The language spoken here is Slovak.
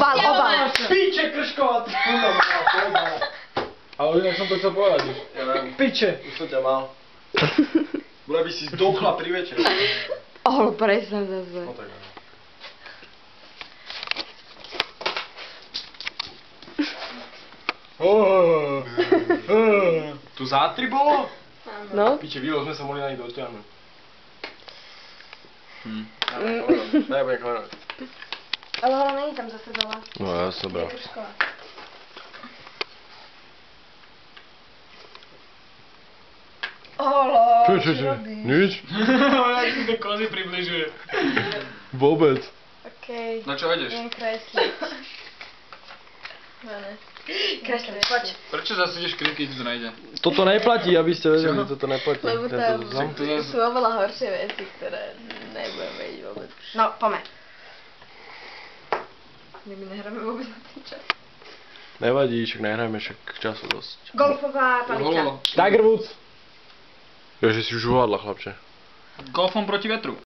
Obal. Piče, Krško, ty kurva mal. Ale inak som to chcel povedať už. Ja viem. Piče. Už som ťa mal. Bola by si zdochla pri večeri. Presne zase. No tak áno. Tu zátri bolo? No. Piče, výlo sme sa mohli na nich dotiahnuť. Ja budem kvarovať. Ale ona není tam zase dole. No jasne, bro. Olo, Čo? Nič? Ona si to kozy približuje. Vôbec. Okej. Na čo ideš? Idem kresliť. No ne. Kresliť, poď. Prečo zase ideš kresliť, keď ti to nejde? Toto neplatí, aby ste vedeli, že toto neplatí. Lebo Tento tam zoznam. sú oveľa horšie veci, ktoré nebudem vedieť vôbec. No, poďme. My nehráme vôbec na ten čas. Nevadí, však nehrajme, však času dosť. Golfová palička. Holo. Tiger Woods! Jože si už uhádla, chlapče. Golfom proti vetru.